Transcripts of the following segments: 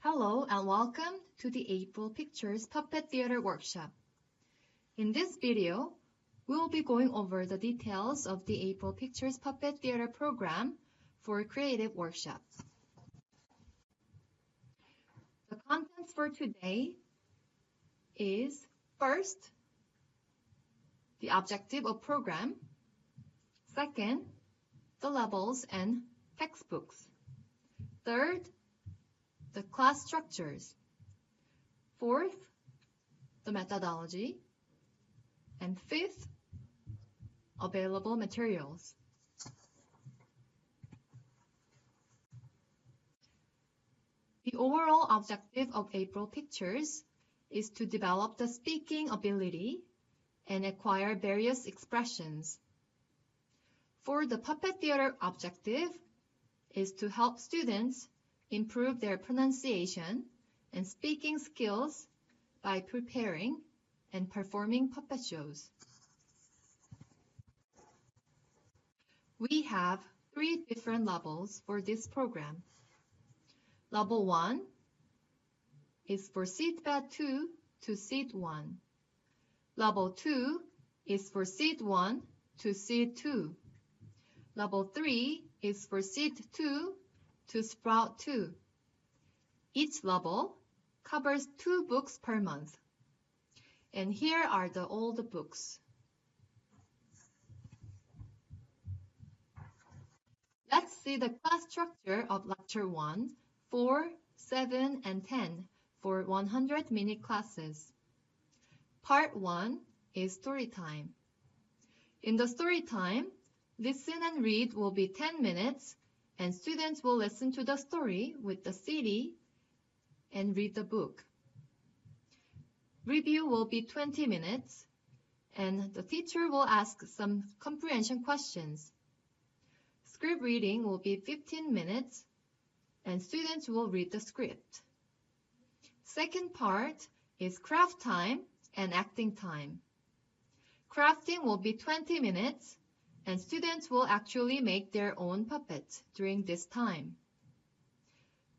Hello and welcome to the April Pictures Puppet Theater Workshop. In this video, we'll be going over the details of the April Pictures Puppet Theater program for creative workshops. The contents for today is first, the objective of program. Second, the levels and textbooks. Third, the class structures. Fourth, the methodology. And fifth, available materials. The overall objective of April Pictures is to develop the speaking ability and acquire various expressions. For the puppet theater objective is to help students improve their pronunciation and speaking skills by preparing and performing puppet shows. We have 3 different levels for this program. Level 1 is for seatbed 2 to seat 1. Level 2 is for seat 1 to seat 2. Level 3 is for seat 2 to Sprout 2. Each level covers 2 books per month. And here are all the books. Let's see the class structure of Lecture 1, 4, 7, and 10 for 100-minute classes. Part 1 is story time. In the story time, listen and read will be 10 minutes, and students will listen to the story with the CD and read the book. Review will be 20 minutes, and the teacher will ask some comprehension questions. Script reading will be 15 minutes, and students will read the script. Second part is craft time and acting time. Crafting will be 20 minutes, and students will actually make their own puppets during this time.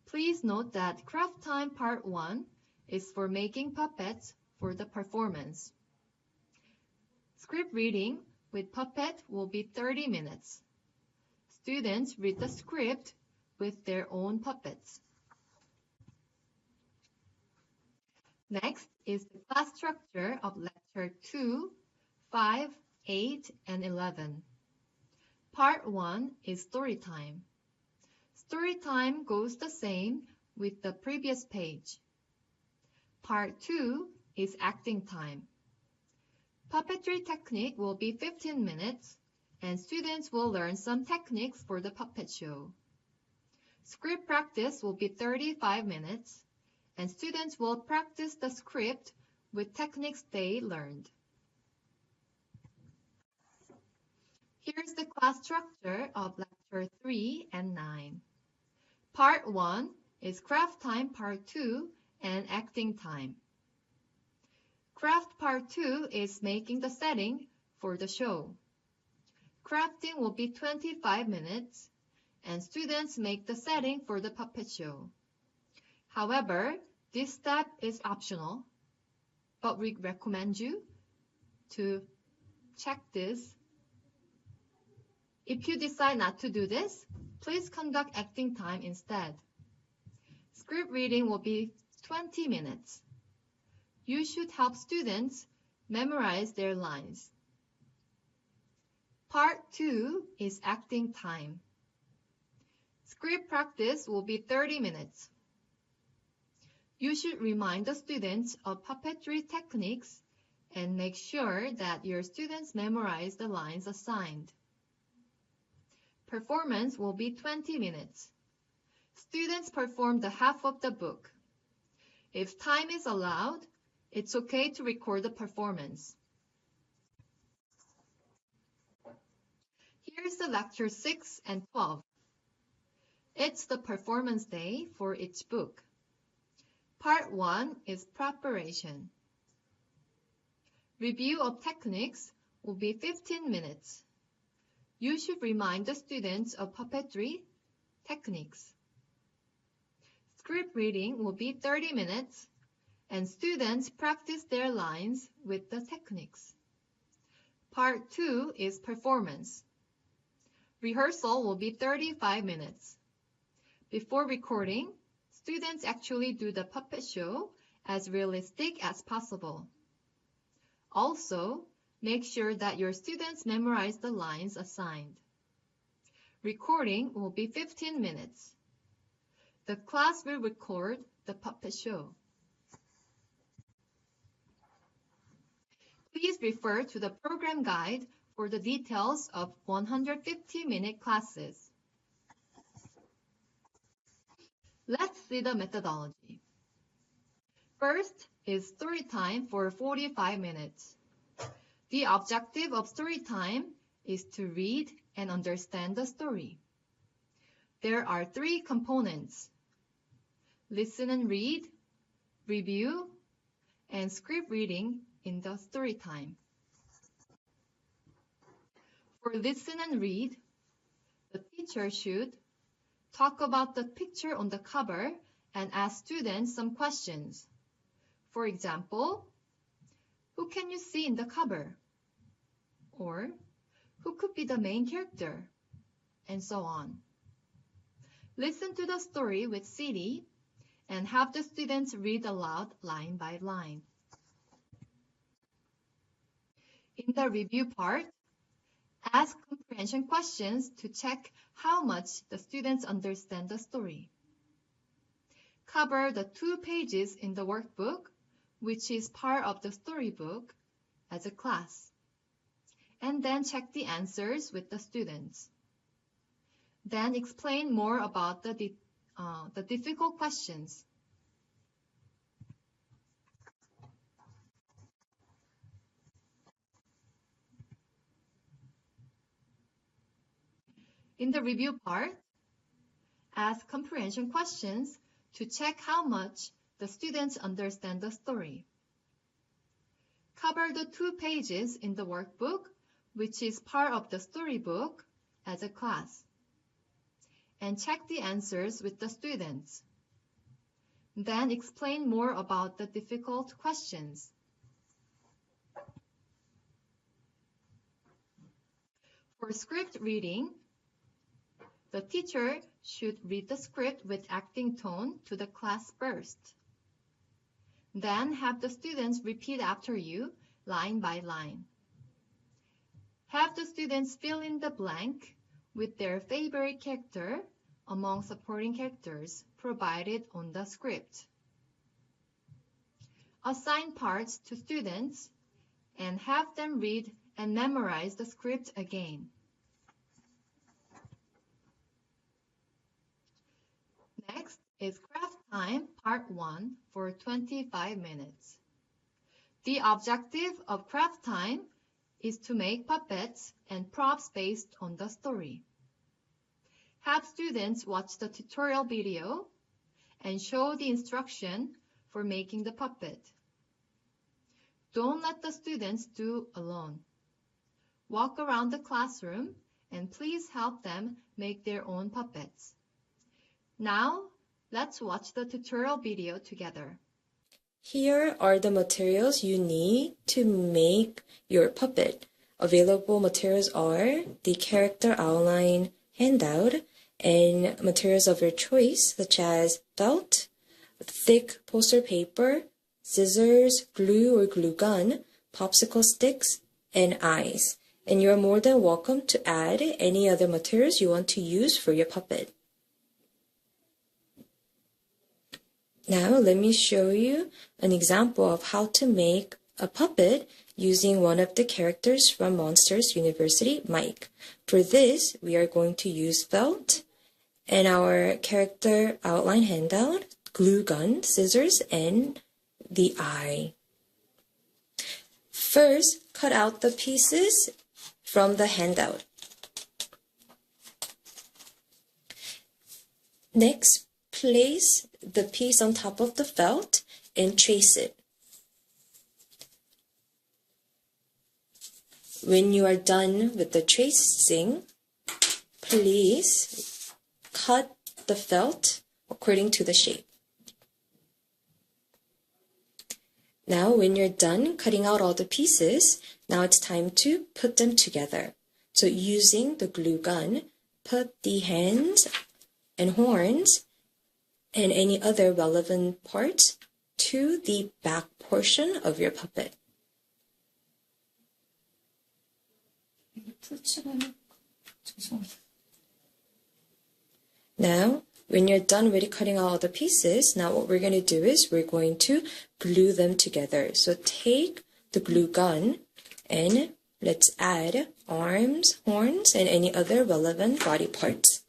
Please note that craft time part 1 is for making puppets for the performance. Script reading with puppet will be 30 minutes. Students read the script with their own puppets. Next is the class structure of Lecture 2, 5, 8, and 11. Part 1 is story time. Story time goes the same with the previous page. Part 2 is acting time. Puppetry technique will be 15 minutes, and students will learn some techniques for the puppet show. Script practice will be 35 minutes, and students will practice the script with techniques they learned. Here's the class structure of Lecture 3 and 9. Part 1 is craft time part 2 and acting time. Craft part 2 is making the setting for the show. Crafting will be 25 minutes, and students make the setting for the puppet show. However, this step is optional, but we recommend you to check this. If you decide not to do this, please conduct acting time instead. Script reading will be 20 minutes. You should help students memorize their lines. Part 2 is acting time. Script practice will be 30 minutes. You should remind the students of puppetry techniques and make sure that your students memorize the lines assigned. Performance will be 20 minutes. Students perform the half of the book. If time is allowed, it's okay to record the performance. Here's the Lecture 6 and 12. It's the performance day for each book. Part 1 is preparation. Review of techniques will be 15 minutes. You should remind the students of puppetry techniques. Script script reading will be 30 minutes, and students practice their lines with the techniques. Part 2 is performance. Rehearsal will be 35 minutes. Before recording, students actually do the puppet show as realistic as possible. Also, make sure that your students memorize the lines assigned. Recording will be 15 minutes. The class will record the puppet show. Please refer to the program guide for the details of 150-minute classes. Let's see the methodology. First is story time for 45 minutes. The objective of story time is to read and understand the story. There are 3 components: listen and read, review, and script reading in the story time. For listen and read, the teacher should talk about the picture on the cover and ask students some questions. For example, who can you see in the cover? Or, who could be the main character? And so on. Listen to the story with CD and have the students read aloud line by line. In the review part, ask comprehension questions to check how much the students understand the story. Cover the 2 pages in the workbook, which is part of the storybook, as a class. And then check the answers with the students. Then explain more about the difficult questions. In the review part, ask comprehension questions to check how much the students understand the story. Cover the 2 pages in the workbook, which is part of the storybook, as a class. And check the answers with the students. Then explain more about the difficult questions. For script reading, the teacher should read the script with acting tone to the class first. Then have the students repeat after you, line by line. Have the students fill in the blank with their favorite character among supporting characters provided on the script. Assign parts to students and have them read and memorize the script again. Next is craft time, part 1, for 25 minutes. The objective of craft time is to make puppets and props based on the story. Have students watch the tutorial video and show the instruction for making the puppet. Don't let the students do alone. Walk around the classroom and please help them make their own puppets. Now, let's watch the tutorial video together. Here are the materials you need to make your puppet. Available materials are the character outline handout and materials of your choice, such as felt, thick poster paper, scissors, glue or glue gun, popsicle sticks, and eyes. And you're more than welcome to add any other materials you want to use for your puppet. Now let me show you an example of how to make a puppet using one of the characters from Monsters University, Mike. For this, we are going to use felt and our character outline handout, glue gun, scissors, and the eye. First, cut out the pieces from the handout. Next, place the piece on top of the felt and trace it. When you are done with the tracing, please cut the felt according to the shape. Now when you're done cutting out all the pieces, now it's time to put them together. So using the glue gun, put the hands and horns and any other relevant parts to the back portion of your puppet. Now, when you're done with cutting out all the pieces, now what we're going to do is we're going to glue them together. So take the glue gun and let's add arms, horns, and any other relevant body parts.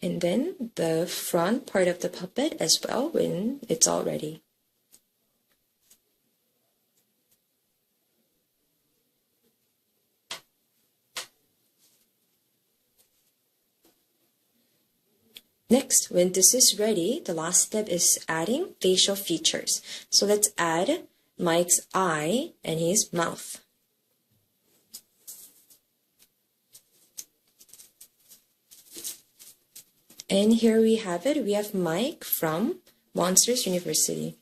And then the front part of the puppet as well when it's all ready. Next, when this is ready, the last step is adding facial features. So let's add Mike's eye and his mouth. And here we have it. We have Mike from Monsters University.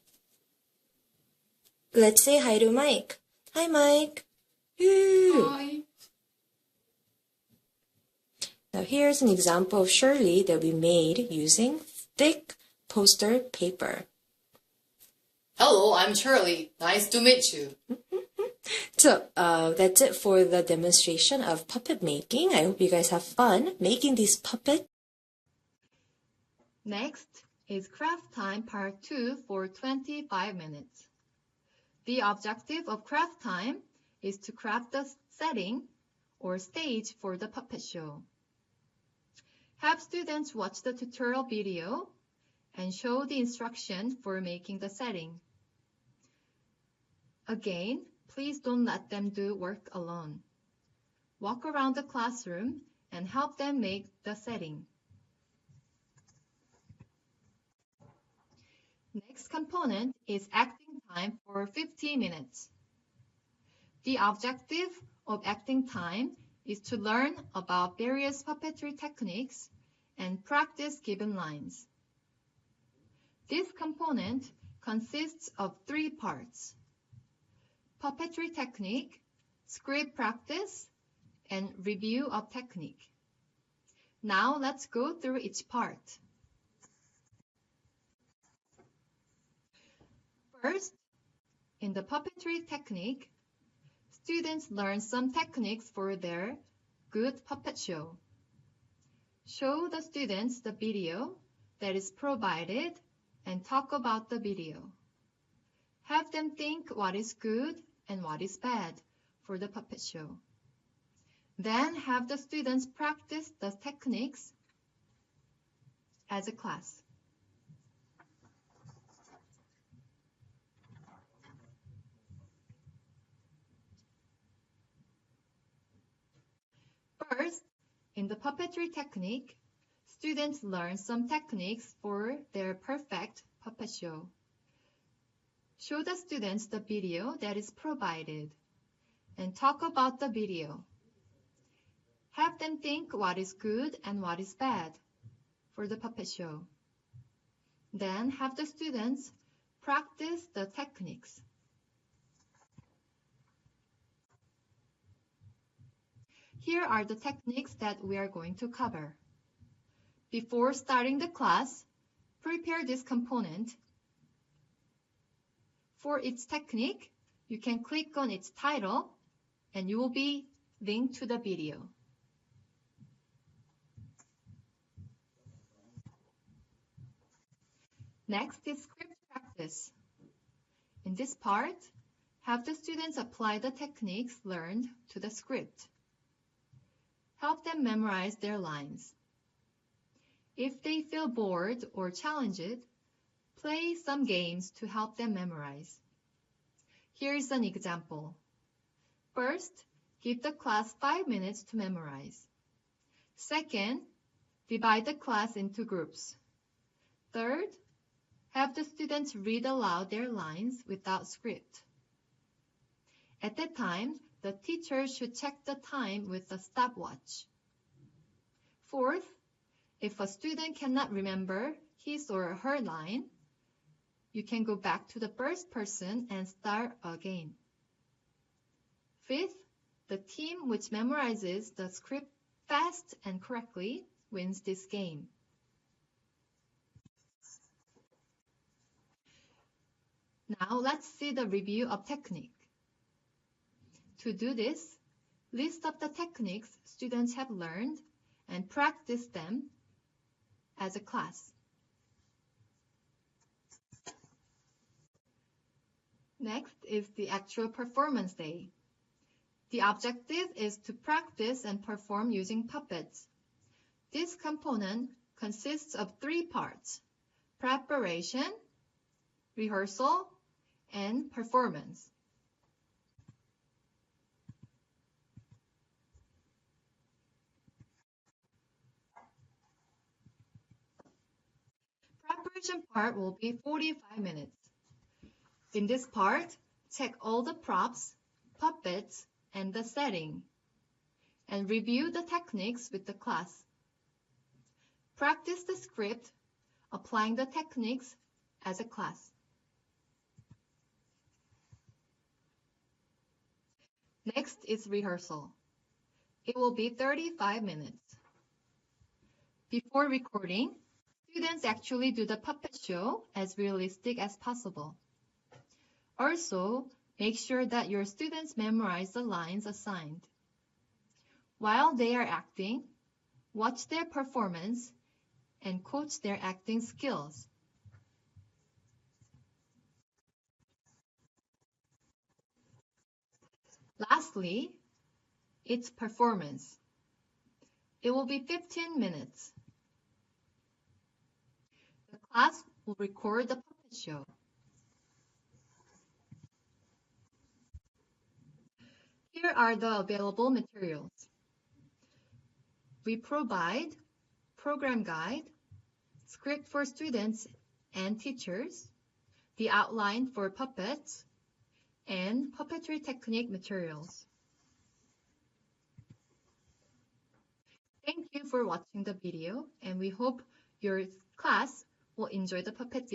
Let's say hi to Mike. Hi, Mike. Ooh. Hi. Now here's an example of Shirley that we made using thick poster paper. Hello, I'm Shirley. Nice to meet you. So that's it for the demonstration of puppet making. I hope you guys have fun making these puppets. Next is craft time part 2 for 25 minutes. The objective of craft time is to craft the setting or stage for the puppet show. Have students watch the tutorial video and show the instruction for making the setting. Again, please don't let them do work alone. Walk around the classroom and help them make the setting. Next component is acting time for 50 minutes. The objective of acting time is to learn about various puppetry techniques and practice given lines. This component consists of 3 parts: puppetry technique, script practice, and review of technique. Now let's go through each part. First, in the puppetry technique, students learn some techniques for their good puppet show. Show the students the video that is provided and talk about the video. Have them think what is good and what is bad for the puppet show. Then have the students practice the techniques as a class. First, in the puppetry technique, students learn some techniques for their perfect puppet show. Show the students the video that is provided and talk about the video. Have them think what is good and what is bad for the puppet show. Then have the students practice the techniques. Here are the techniques that we are going to cover. Before starting the class, prepare this component. For its technique, you can click on its title and you will be linked to the video. Next is script practice. In this part, have the students apply the techniques learned to the script. Help them memorize their lines. If they feel bored or challenged, play some games to help them memorize. Here's an example. First, give the class 5 minutes to memorize. Second, divide the class into groups. Third, have the students read aloud their lines without script. At that time, the teacher should check the time with a stopwatch. Fourth, if a student cannot remember his or her line, you can go back to the first person and start again. Fifth, the team which memorizes the script fast and correctly wins this game. Now let's see the review of technique. To do this, list up the techniques students have learned and practice them as a class. Next is the actual performance day. The objective is to practice and perform using puppets. This component consists of 3 parts: preparation, rehearsal, and performance. Preparation part will be 45 minutes. In this part, check all the props, puppets, and the setting, and review the techniques with the class. Practice the script, applying the techniques as a class. Next is rehearsal. It will be 35 minutes. Before recording, students actually do the puppet show as realistic as possible. Also, make sure that your students memorize the lines assigned. While they are acting, watch their performance and coach their acting skills. Lastly, it's performance. It will be 15 minutes. The class will record the puppet show. Here are the available materials. We provide program guide, script for students and teachers, the outline for puppets, and puppetry technique materials. Thank you for watching the video, and we hope your class will enjoy the puppet